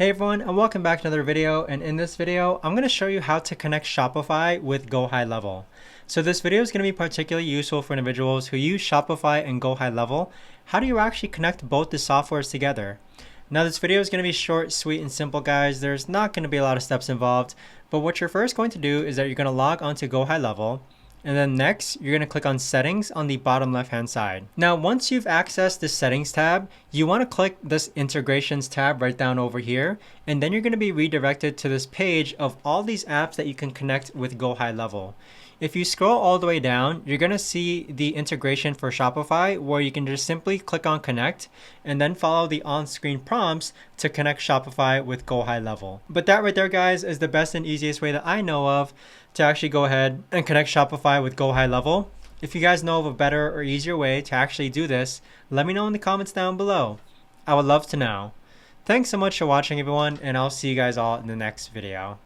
Hey everyone, and welcome back to another video. And in this video, I'm going to show you how to connect Shopify with GoHighLevel. So this video is going to be particularly useful for individuals who use Shopify and GoHighLevel. How do you actually connect both the softwares together? Now this video is going to be short, sweet, and simple, guys. There's not going to be a lot of steps involved, but what you're first going to do is that you're going to log onto GoHighLevel. And then next, you're going to click on Settings on the bottom left-hand side. Now, once you've accessed the Settings tab, you want to click this Integrations tab right down over here. And then you're going to be redirected to this page of all these apps that you can connect with GoHighLevel. If you scroll all the way down, you're going to see the integration for Shopify where you can just simply click on Connect and then follow the on-screen prompts to connect Shopify with GoHighLevel. But that right there, guys, is the best and easiest way that I know of to actually go ahead and connect Shopify with GoHighLevel. If you guys know of a better or easier way to actually do this, let me know in the comments down below. I would love to know. Thanks so much for watching, everyone, and I'll see you guys all in the next video.